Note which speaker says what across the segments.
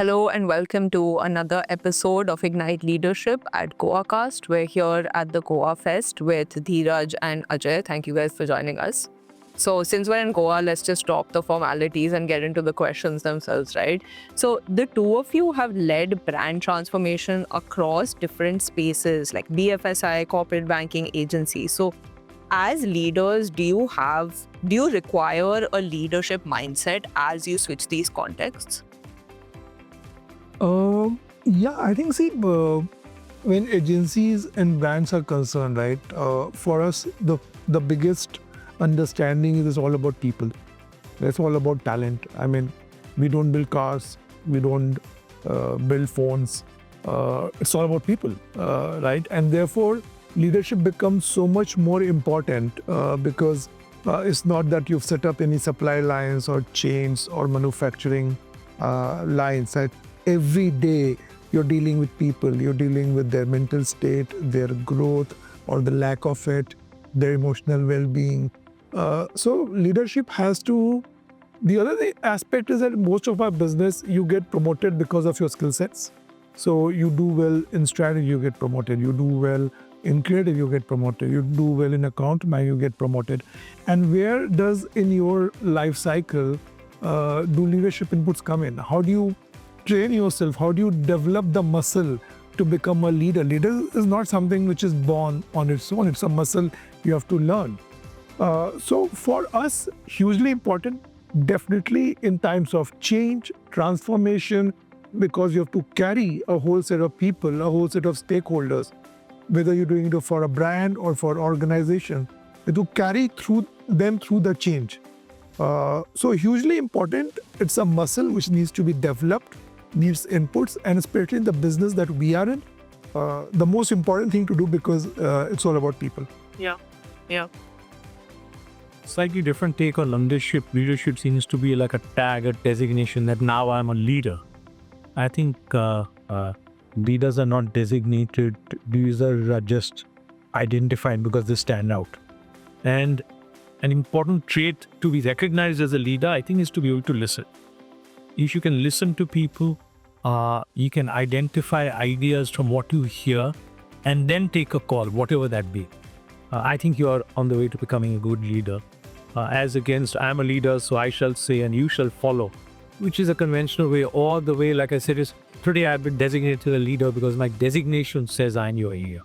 Speaker 1: Hello and welcome to another episode of Ignite Leadership at Goa Cast. We're here at the Goa Fest with Dheeraj and Ajay. Thank you guys for joining us. So since we're in Goa, let's just drop the formalities and get into the questions themselves, right? So the two of you have led brand transformation across different spaces like BFSI, corporate banking, agency. So as leaders, do you require a leadership mindset as you switch these contexts?
Speaker 2: Yeah, I think, when agencies and brands are concerned, right, for us, the biggest understanding is it's all about people. It's all about talent. I mean, we don't build cars, we don't build phones. It's all about people, right? And therefore, leadership becomes so much more important because it's not that you've set up any supply lines or chains or manufacturing lines. Right? Every day you're dealing with people, you're dealing with their mental state, their growth or the lack of it, their emotional well-being. So leadership has to, the other aspect is that most of our business, you get promoted because of your skill sets. So you do well in strategy, you get promoted. You do well in creative, you get promoted. You do well in account management, you get promoted. And where does in your life cycle do leadership inputs come in? How do you train yourself? How do you develop the muscle to become a leader? Leader is not something which is born on its own. It's a muscle you have to learn. So for us, hugely important, definitely in times of change, transformation, because you have to carry a whole set of people, a whole set of stakeholders, whether you're doing it for a brand or for organization, to carry through them through the change. So hugely important. It's a muscle which needs to be developed, needs inputs, and especially in the business that we are in, the most important thing to do because it's all about people.
Speaker 1: Yeah.
Speaker 3: Slightly different take on leadership. Leadership seems to be like a tag, a designation that now I'm a leader. I think leaders are not designated. These are just identified because they stand out. And an important trait to be recognized as a leader, I think, is to be able to listen. If you can listen to people, you can identify ideas from what you hear and then take a call, whatever that be. I think you are on the way to becoming a good leader. As against, I'm a leader, so I shall say and you shall follow, which is a conventional way. Or the way, like I said, is today I've been designated a leader because my designation says I'm your ear.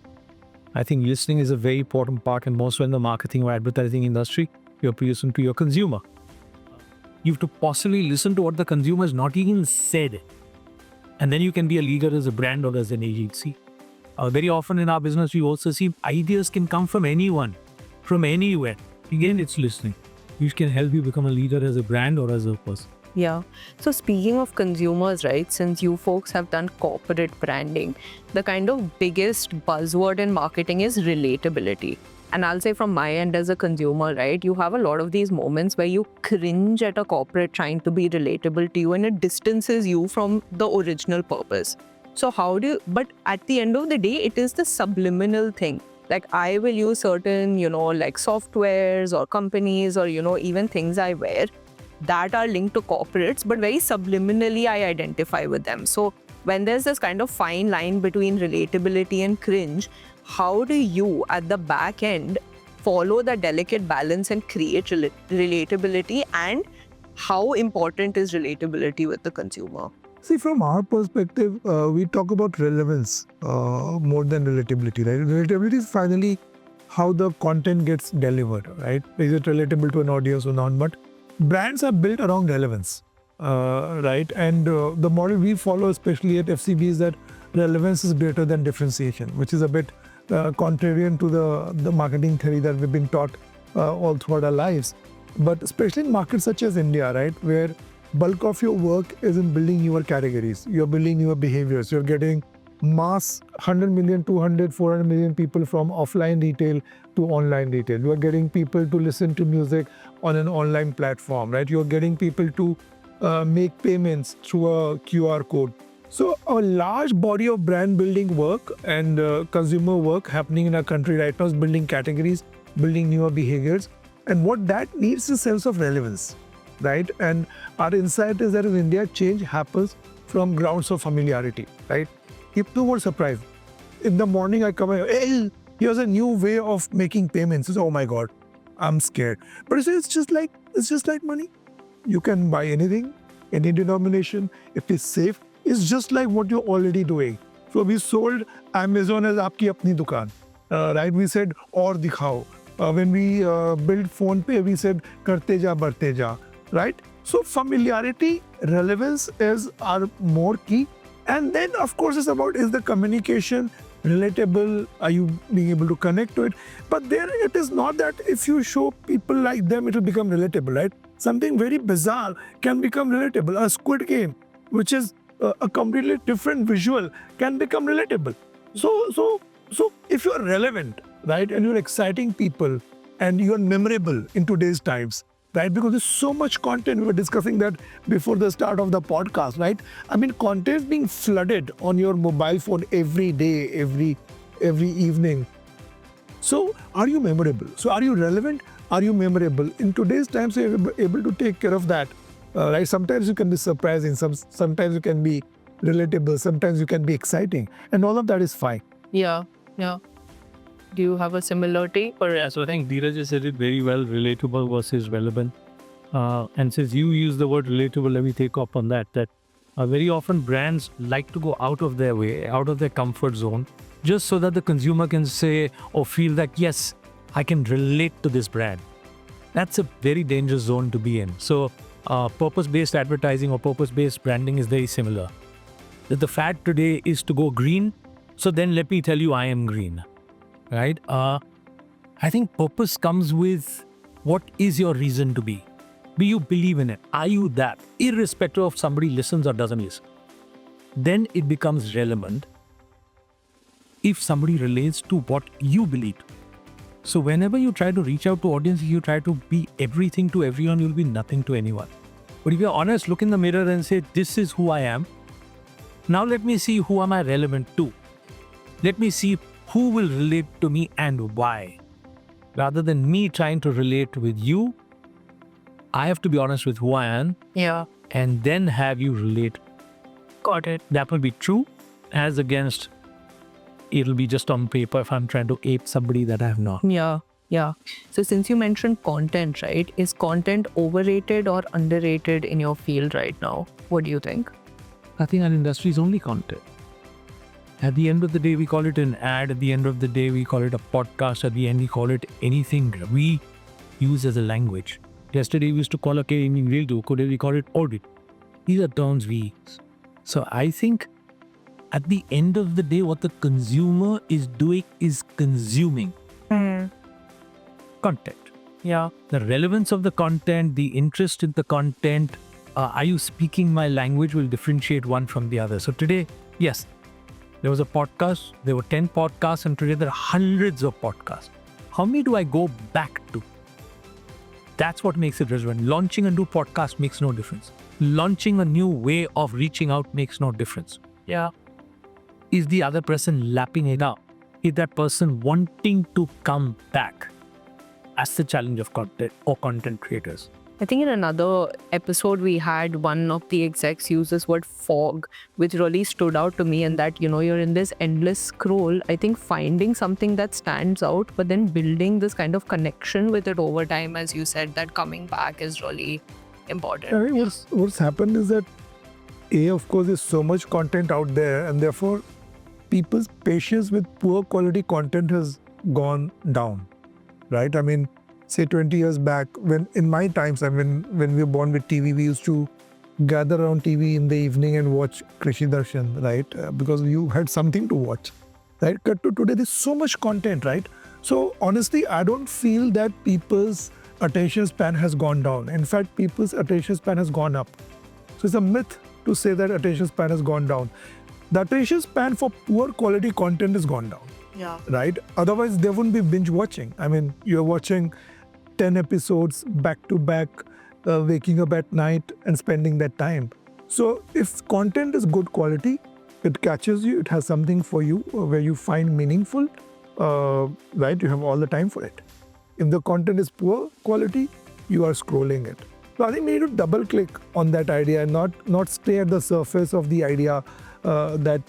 Speaker 3: I think listening is a very important part, and most in the marketing or advertising industry, you're listening to your consumer. You have to possibly listen to what the consumer has not even said. And then you can be a leader as a brand or as an agency. Very often in our business, we also see ideas can come from anyone, from anywhere. Again, it's listening. Which can help you become a leader as a brand or as a person.
Speaker 1: Yeah. So speaking of consumers, right, since you folks have done corporate branding, the kind of biggest buzzword in marketing is relatability. And I'll say from my end as a consumer, right, you have a lot of these moments where you cringe at a corporate trying to be relatable to you and it distances you from the original purpose. So but at the end of the day, it is the subliminal thing. Like I will use certain, like softwares or companies or, even things I wear that are linked to corporates, but very subliminally I identify with them. So when there's this kind of fine line between relatability and cringe, how do you at the back end follow the delicate balance and create relatability, and how important is relatability with the consumer?
Speaker 2: See, from our perspective, we talk about relevance more than relatability, right? Relatability is finally how the content gets delivered, right? Is it relatable to an audience or not? But brands are built around relevance, right? And the model we follow, especially at FCB, is that relevance is greater than differentiation, which is a bit contrarian to the marketing theory that we've been taught all throughout our lives. But especially in markets such as India, right, where bulk of your work is in building newer categories. You're building newer behaviors. You're getting mass 100 million, 200, 400 million people from offline retail to online retail. You're getting people to listen to music on an online platform, right? You're getting people to make payments through a QR code. So a large body of brand building work and consumer work happening in our country right now is building categories, building newer behaviors. And what that needs is a sense of relevance, right? And our insight is that in India, change happens from grounds of familiarity, right? Keep no more surprise. In the morning, I come here, hey, here's a new way of making payments. It's, oh my God, I'm scared. But it's just like money. You can buy anything, any denomination. If it's safe, it's just like what you're already doing. So we sold Amazon as aapki apni dukaan, right? We said aur dikhao. When we built PhonePe, we said karte ja, barte ja, right? So familiarity, relevance is our more key. And then, of course, it's about, is the communication relatable? Are you being able to connect to it? But there, it is not that if you show people like them, it will become relatable, right? Something very bizarre can become relatable. A Squid Game, which is a completely different visual, can become relatable. So if you're relevant, right, and you're exciting people, and you're memorable in today's times, right? Because there's so much content. We were discussing that before the start of the podcast, right? I mean, content being flooded on your mobile phone every day, every evening. So are you memorable? So are you relevant? Are you memorable? In today's times, you're able to take care of that, right? Sometimes you can be surprising. Sometimes you can be relatable. Sometimes you can be exciting. And all of that is fine.
Speaker 1: Yeah. Do you have a similar take? Or
Speaker 3: Yeah, so I think Dheeraj just said it very well, relatable versus relevant. And since you use the word relatable, let me take up on that. Very often brands like to go out of their way, out of their comfort zone, just so that the consumer can say or feel that, yes, I can relate to this brand. That's a very dangerous zone to be in. So purpose-based advertising or purpose-based branding is very similar. That the fad today is to go green. So then let me tell you, I am green. Right? I think purpose comes with what is your reason to be? Do you believe in it? Are you that? Irrespective of somebody listens or doesn't listen. Then it becomes relevant if somebody relates to what you believe. So whenever you try to reach out to audience, you try to be everything to everyone, you'll be nothing to anyone. But if you're honest, look in the mirror and say, this is who I am. Now let me see who am I relevant to. Let me see who will relate to me and why. Rather than me trying to relate with you, I have to be honest with who I am.
Speaker 1: Yeah.
Speaker 3: And then have you relate.
Speaker 1: Got it.
Speaker 3: That will be true, as against it'll be just on paper if I'm trying to ape somebody that I have not.
Speaker 1: Yeah. So since you mentioned content, right? Is content overrated or underrated in your field right now? What do you think?
Speaker 3: I think our industry is only content. At the end of the day, we call it an ad. At the end of the day, we call it a podcast. At the end, we call it anything we use as a language. Yesterday, we used to call real do. Today, we call it audit. These are terms we use. So I think at the end of the day, what the consumer is doing is consuming content.
Speaker 1: Yeah.
Speaker 3: The relevance of the content, the interest in the content, are you speaking my language will differentiate one from the other. So today, yes, there was a podcast, there were 10 podcasts, and today there are hundreds of podcasts. How many do I go back to? That's what makes it relevant. Launching a new podcast makes no difference. Launching a new way of reaching out makes no difference.
Speaker 1: Yeah.
Speaker 3: Is the other person lapping it up? Is that person wanting to come back? That's the challenge of content or content creators.
Speaker 1: I think in another episode we had one of the execs use this word fog, which really stood out to me, and that, you're in this endless scroll. I think finding something that stands out, but then building this kind of connection with it over time, as you said, that coming back is really important.
Speaker 2: I mean, what's happened is that, of course, there's so much content out there, and therefore people's patience with poor quality content has gone down, right? I mean, say 20 years back, when in my times, when we were born with TV, we used to gather around TV in the evening and watch Krishi Darshan, right? Because you had something to watch, right? Cut to today, there's so much content, right? So honestly, I don't feel that people's attention span has gone down. In fact, people's attention span has gone up. So it's a myth to say that attention span has gone down. The attention span for poor quality content has gone down.
Speaker 1: Yeah.
Speaker 2: Right? Otherwise, there wouldn't be binge watching. I mean, you're watching 10 episodes back to back, waking up at night and spending that time. So if content is good quality, it catches you, it has something for you where you find meaningful, right? You have all the time for it. If the content is poor quality, you are scrolling it. So I think we need to double click on that idea and not stay at the surface of the idea that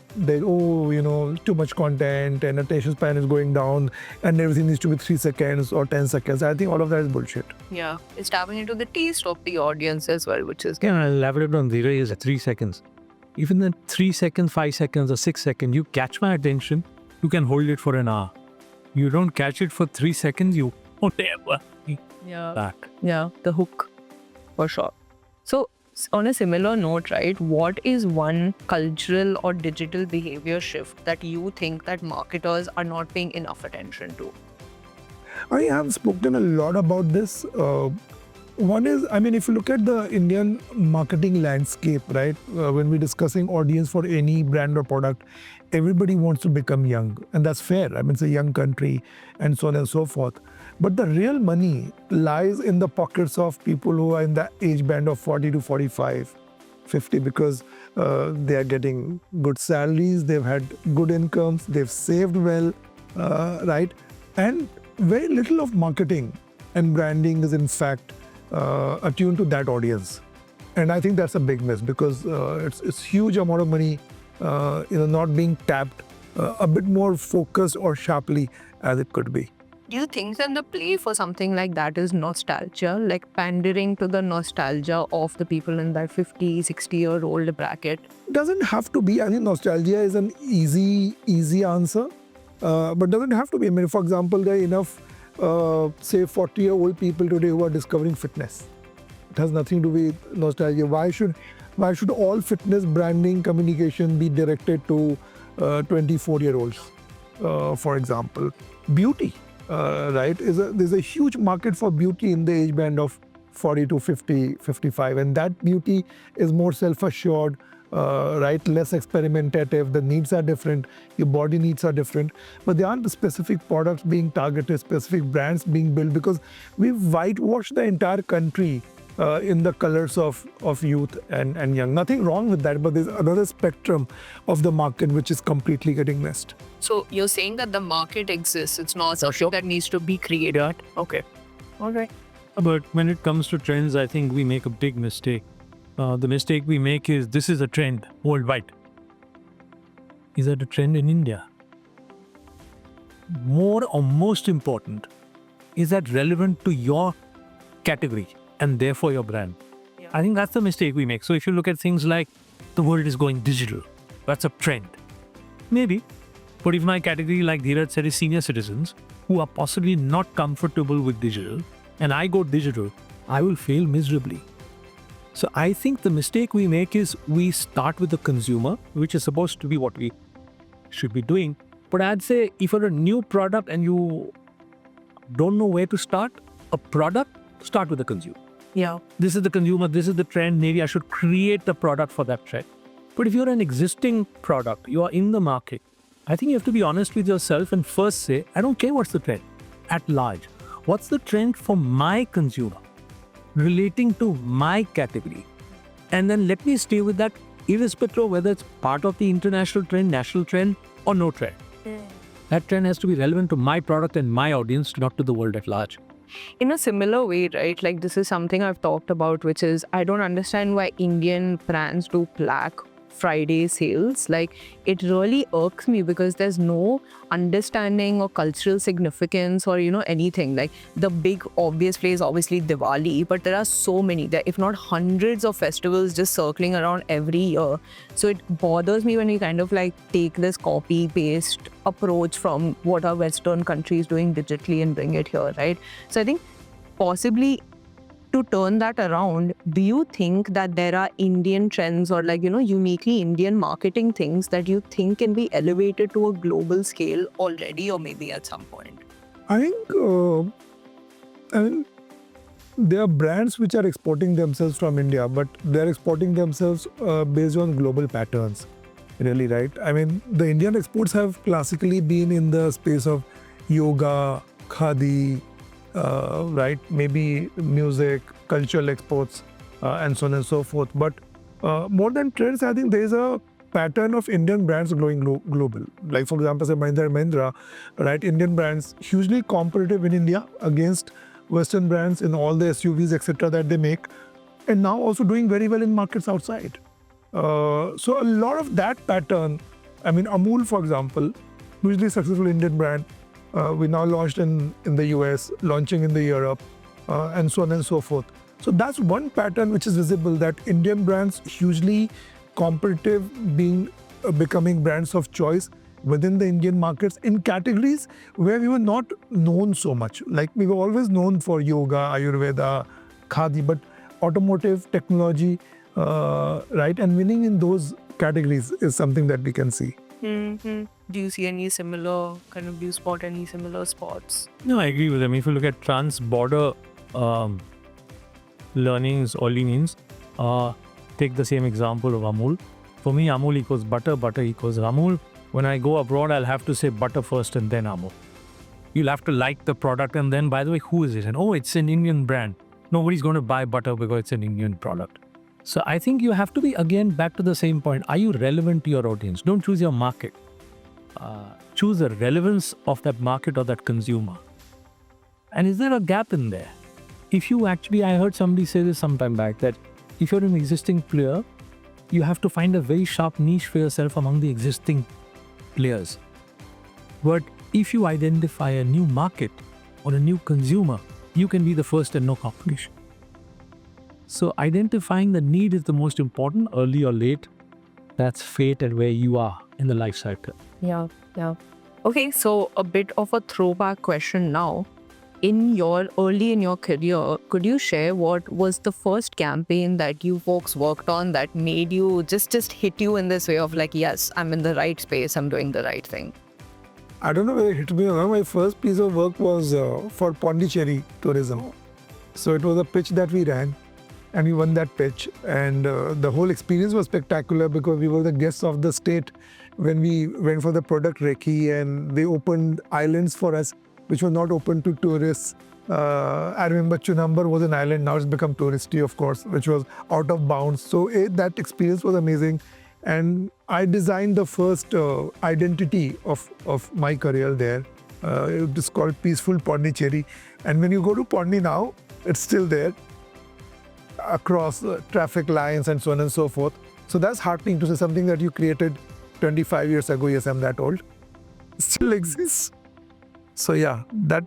Speaker 2: too much content and attention span is going down and everything needs to be 3 seconds or 10 seconds. I think all of that is bullshit.
Speaker 1: Yeah, it's tapping into the taste of the audience as well, which is
Speaker 3: I'll elaborate on Dheeraj is 3 seconds. Even the 3 seconds, 5 seconds or 6 seconds, you catch my attention, you can hold it for an hour. You don't catch it for 3 seconds, you whatever. Back.
Speaker 1: Yeah, the hook for sure. So on a similar note, right, what is one cultural or digital behavior shift that you think that marketers are not paying enough attention to?
Speaker 2: I have spoken a lot about this. One is, if you look at the Indian marketing landscape, right, when we're discussing audience for any brand or product, everybody wants to become young. And that's fair. It's a young country and so on and so forth. But the real money lies in the pockets of people who are in the age band of 40 to 45, 50, because they are getting good salaries, they've had good incomes, they've saved well, right? And very little of marketing and branding is in fact attuned to that audience. And I think that's a big miss because it's huge amount of money not being tapped a bit more focused or sharply as it could be.
Speaker 1: Do you think that the play for something like that is nostalgia, like pandering to the nostalgia of the people in that 50, 60-year-old bracket?
Speaker 2: Doesn't have to be. I think nostalgia is an easy answer, but doesn't have to be. For example, there are enough, say, 40-year-old people today who are discovering fitness. It has nothing to do with nostalgia. Why should all fitness branding communication be directed to 24-year-olds, for example? Beauty. Right, there's a huge market for beauty in the age band of 40 to 50, 55, and that beauty is more self-assured, right, less experimentative. The needs are different, your body needs are different, but there aren't specific products being targeted, specific brands being built because we've whitewashed the entire country in the colors of youth and young. Nothing wrong with that, but there's another spectrum of the market which is completely getting missed.
Speaker 1: So you're saying that the market exists, it's not something that needs to be created. Okay. All right.
Speaker 3: But when it comes to trends, I think we make a big mistake. The mistake we make is this is a trend worldwide. Is that a trend in India? More or most important, is that relevant to your category and therefore your brand?
Speaker 1: Yeah.
Speaker 3: I think that's the mistake we make. So if you look at things like the world is going digital, that's a trend. Maybe. But if my category, like Dheeraj said, is senior citizens who are possibly not comfortable with digital, and I go digital, I will fail miserably. So I think the mistake we make is we start with the consumer, which is supposed to be what we should be doing. But I'd say if you're a new product and you don't know where to start, a product, start with the consumer.
Speaker 1: Yeah.
Speaker 3: This is the consumer, this is the trend, maybe I should create the product for that trend. But if you're an existing product, you are in the market, I think you have to be honest with yourself and first say, I don't care what's the trend at large. What's the trend for my consumer, relating to my category? And then let me stay with that, irrespective of whether it's part of the international trend, national trend, or no trend. That trend has to be relevant to my product and my audience, not to the world at large.
Speaker 1: In a similar way, right, like this is something I've talked about, which is I don't understand why Indian brands do Black Friday sales. Like it really irks me because there's no understanding or cultural significance or anything. Like the big obvious play is obviously Diwali, but there are so many, there if not hundreds of festivals just circling around every year. So it bothers me when we kind of like take this copy paste approach from what are Western countries doing digitally and bring it here, right? So I think possibly to turn that around, do you think that there are Indian trends or uniquely Indian marketing things that you think can be elevated to a global scale already or maybe at some point?
Speaker 2: I think there are brands which are exporting themselves from India, but they're exporting themselves based on global patterns, really, right? The Indian exports have classically been in the space of yoga, khadi, right? Maybe music, cultural exports, and so on and so forth. But more than trends, I think there is a pattern of Indian brands going global. Like for example, say Mahindra, right? Indian brands hugely competitive in India against Western brands in all the SUVs, etc. that they make. and now also doing very well in markets outside. So a lot of that pattern, I mean, Amul, for example, hugely successful Indian brand, we now launched in the US, launching in the Europe, and so on and so forth. So that's one pattern which is visible, that Indian brands hugely competitive, becoming brands of choice within the Indian markets in categories where we were not known so much. Like we were always known for yoga, Ayurveda, Khadi, but automotive, technology, right? And winning in those categories is something that we can see.
Speaker 1: Do you see any similar do you spot any similar spots?
Speaker 3: No, I agree with them. If you look at trans-border learnings or leanings, take the same example of Amul. For me, Amul equals butter, butter equals Amul. When I go abroad, I'll have to say butter first and then Amul. You'll have to like the product, and then, by the way, who is it? And oh, it's an Indian brand. Nobody's going to buy butter because it's an Indian product. So I think you have to be, again, back to the same point. Are you relevant to your audience? Don't choose your market. Choose the relevance of that market or that consumer. And is there a gap in there? If you actually, I heard somebody say this sometime back, that if you're an existing player, you have to find a very sharp niche for yourself among the existing players. But if you identify a new market or a new consumer, you can be the first and no competition. So identifying the need is the most important, early or late. That's fate and where you are in the life cycle.
Speaker 1: Yeah. Okay, so a bit of a throwback question now. Early in your career, could you share what was the first campaign that you folks worked on that made you just hit you in this way of like, yes, I'm in the right space, I'm doing the right thing?
Speaker 2: I don't know whether it hit me or not. My first piece of work was for Pondicherry tourism. So it was a pitch that we ran, and we won that pitch. And the whole experience was spectacular because we were the guests of the state when we went for the product recce, and they opened islands for us which were not open to tourists. I remember Chunambar was an island, now it's become touristy, of course, which was out of bounds. So that experience was amazing. And I designed the first identity of my career there. It is called Peaceful Pondicherry. And when you go to Pondi now, it's still there across traffic lines and so on and so forth. So that's heartening to see something that you created 25 years ago. Yes, I'm that old. Still exists. So yeah, that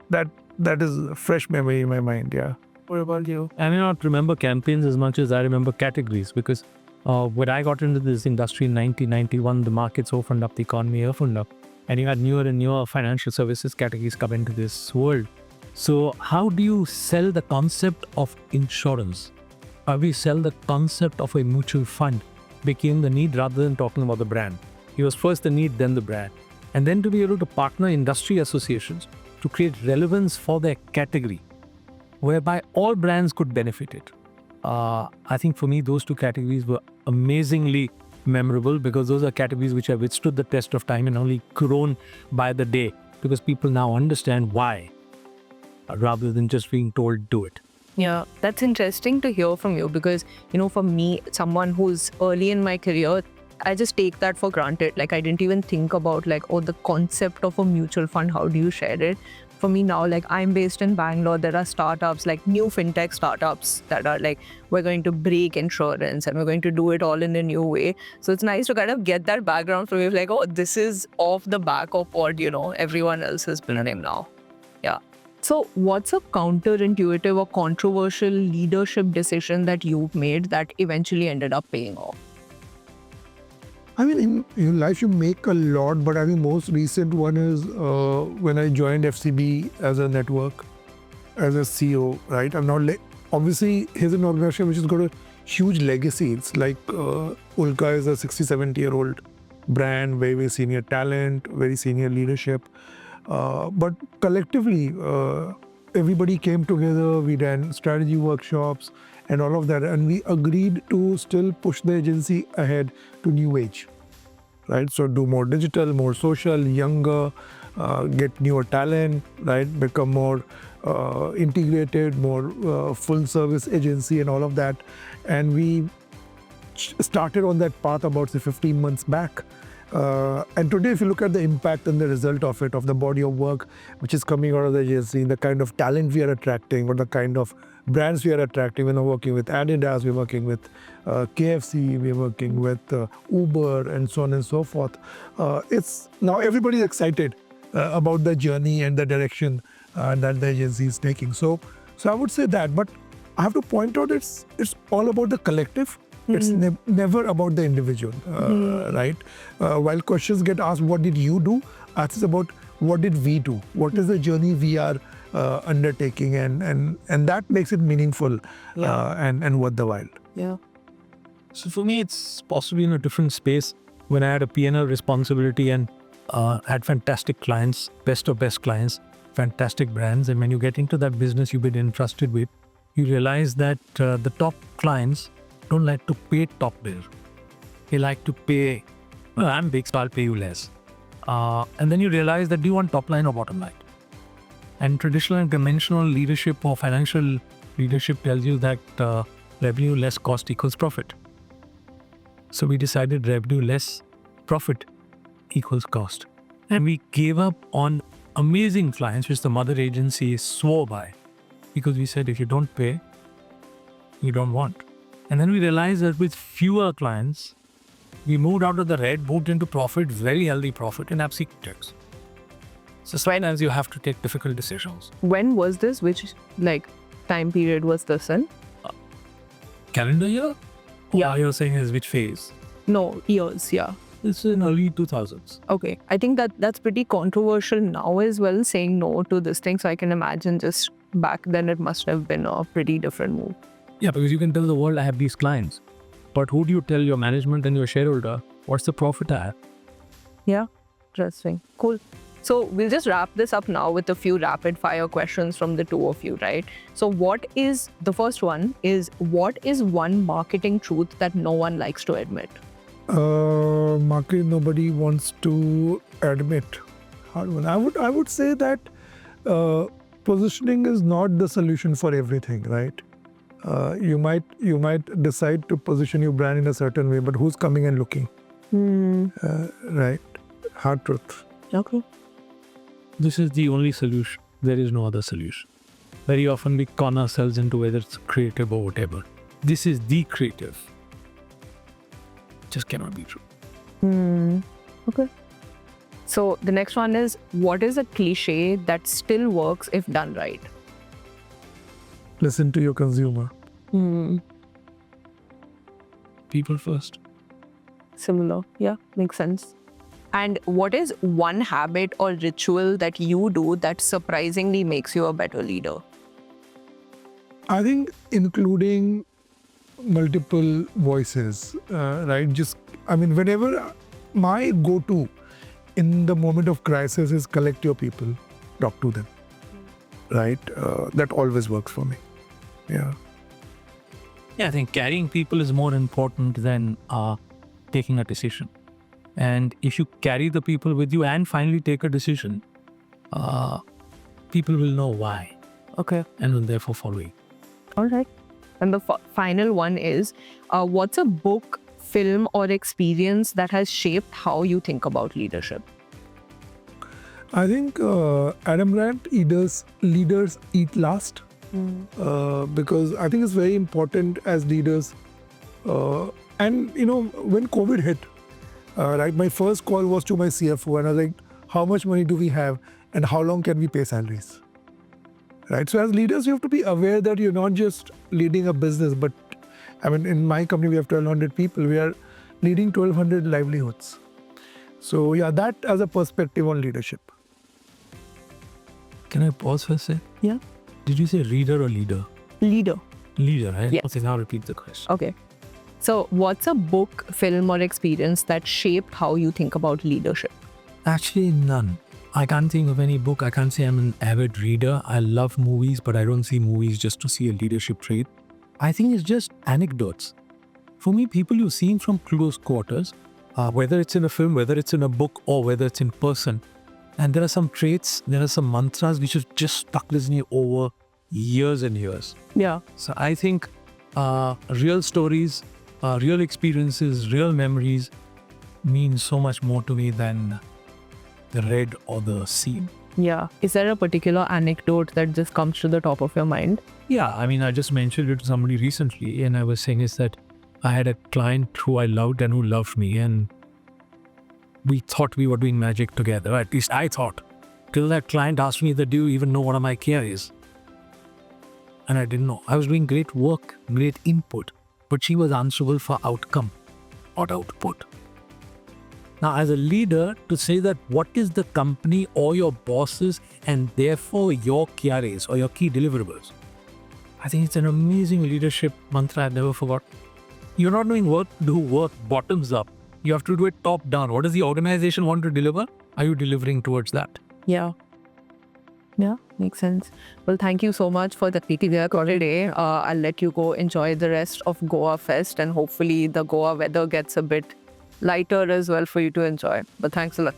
Speaker 2: is a fresh memory in my mind. Yeah.
Speaker 1: What about you?
Speaker 3: I may not remember campaigns as much as I remember categories, because when I got into this industry in 1991, the markets opened up, the economy opened up, and you had newer and newer financial services categories come into this world. So how do you sell the concept of insurance? How do you sell the concept of a mutual fund? Became the need rather than talking about the brand. It was first the need, then the brand. And then to be able to partner industry associations to create relevance for their category, whereby all brands could benefit it. I think for me, those two categories were amazingly memorable, because those are categories which have withstood the test of time and only grown by the day, because people now understand why, rather than just being told, do it.
Speaker 1: Yeah, that's interesting to hear from you, because, for me, someone who's early in my career, I just take that for granted. Like, I didn't even think about the concept of a mutual fund. How do you share it? For me now, I'm based in Bangalore. There are startups, new fintech startups that are we're going to break insurance and we're going to do it all in a new way. So it's nice to kind of get that background from you, this is off the back of what, everyone else is building now. Yeah. So what's a counterintuitive or controversial leadership decision that you've made that eventually ended up paying off?
Speaker 2: I mean, in life you make a lot, but I think most recent one is when I joined FCB as a network, as a CEO, right? I'm not obviously, here's an organization which has got a huge legacy. It's like Ulka is a 60, 70-year-old brand, very, very senior talent, very senior leadership. But collectively, everybody came together, we ran strategy workshops and all of that, and we agreed to still push the agency ahead to new age, right? So do more digital, more social, younger, get newer talent, right? Become more integrated, more full service agency and all of that. And we started on that path about, say, 15 months back. And today, if you look at the impact and the result of it, of the body of work which is coming out of the agency, the kind of talent we are attracting, or the kind of brands we are attracting. We're working with Adidas, we're working with KFC, we're working with Uber, and so on and so forth. It's now everybody's excited about the journey and the direction that the agency is taking. So I would say that, but I have to point out it's all about the collective. It's never about the individual, right? While questions get asked, what did you do? It's about what did we do? What is the journey we are undertaking, and that makes it meaningful and worth the while.
Speaker 1: Yeah.
Speaker 3: So for me, it's possibly in a different space when I had a P&L responsibility and had fantastic clients, best of best clients, fantastic brands. And when you get into that business you've been entrusted with, you realize that the top clients don't like to pay top bill. They like to pay, well, I'm big, so I'll pay you less. And then you realize that do you want top line or bottom line? And traditional and conventional leadership or financial leadership tells you that revenue less cost equals profit. So we decided revenue less profit equals cost. And we gave up on amazing clients, which the mother agency swore by. Because we said, if you don't pay, you don't want. And then we realized that with fewer clients, we moved out of the red, moved into profit, very healthy profit in absolute terms. So sometimes you have to take difficult decisions.
Speaker 1: When was this? Which time period was this in?
Speaker 3: Calendar year?
Speaker 1: Yeah.
Speaker 3: Or you're saying is which phase?
Speaker 1: No, years, yeah.
Speaker 3: It's in early 2000s.
Speaker 1: Okay. I think that's pretty controversial now as well, saying no to this thing. So I can imagine just back then it must have been a pretty different move.
Speaker 3: Yeah, because you can tell the world I have these clients. But who do you tell your management and your shareholder what's the profit I have?
Speaker 1: Yeah, interesting. Cool. So we'll just wrap this up now with a few rapid fire questions from the two of you, right? So the first one is, what is one marketing truth that no one likes to admit?
Speaker 2: Market nobody wants to admit. Hard one. I would say that positioning is not the solution for everything, right? You might decide to position your brand in a certain way, but who's coming and looking? Right? Hard truth.
Speaker 1: Okay.
Speaker 3: This is the only solution. There is no other solution. Very often we con ourselves into whether it's creative or whatever. This is the creative. Just cannot be true.
Speaker 1: Okay. So the next one is, what is a cliche that still works if done right?
Speaker 2: Listen to your consumer.
Speaker 3: People first.
Speaker 1: Similar. Yeah, makes sense. And what is one habit or ritual that you do that surprisingly makes you a better leader?
Speaker 2: I think including multiple voices, right? Whenever my go-to in the moment of crisis is collect your people, talk to them, right? That always works for me. Yeah.
Speaker 3: Yeah, I think carrying people is more important than taking a decision. And if you carry the people with you and finally take a decision, people will know why.
Speaker 1: Okay.
Speaker 3: And will therefore follow you.
Speaker 1: All right. And the final one is, what's a book, film, or experience that has shaped how you think about leadership?
Speaker 2: I think Adam Grant, Leaders Eat Last. Because I think it's very important as leaders. And when COVID hit, right, my first call was to my CFO, and I was like, how much money do we have and how long can we pay salaries? Right. So as leaders, you have to be aware that you're not just leading a business, but in my company, we have 1,200 people. We are leading 1,200 livelihoods. So yeah, that as a perspective on leadership.
Speaker 3: Can I pause for a sec?
Speaker 1: Yeah.
Speaker 3: Did you say reader or leader?
Speaker 1: Leader.
Speaker 3: Leader, right?
Speaker 1: Yes.
Speaker 3: Okay, now repeat the question.
Speaker 1: Okay. So what's a book, film, or experience that shaped how you think about leadership?
Speaker 3: Actually, none. I can't think of any book. I can't say I'm an avid reader. I love movies, but I don't see movies just to see a leadership trait. I think it's just anecdotes. For me, people you've seen from close quarters, whether it's in a film, whether it's in a book, or whether it's in person. And there are some traits, there are some mantras which have just stuck with me over years and years.
Speaker 1: Yeah.
Speaker 3: So I think real stories, real experiences, real memories mean so much more to me than the read or the seen.
Speaker 1: Yeah. Is there a particular anecdote that just comes to the top of your mind?
Speaker 3: Yeah, I mean, I just mentioned it to somebody recently, and I was saying is that I had a client who I loved and who loved me, and we thought we were doing magic together. At least I thought. Till that client asked me that, do you even know what my care is? And I didn't know. I was doing great work, great input, but she was answerable for outcome, not output. Now, as a leader, to say that what is the company or your bosses and therefore your KRAs or your key deliverables, I think it's an amazing leadership mantra I've never forgot. You're not doing work, do work bottoms up. You have to do it top down. What does the organization want to deliver? Are you delivering towards that?
Speaker 1: Yeah. Yeah, makes sense. Well, thank you so much for the PTVR call today. I'll let you go enjoy the rest of Goa Fest, and hopefully the Goa weather gets a bit lighter as well for you to enjoy. But thanks a lot.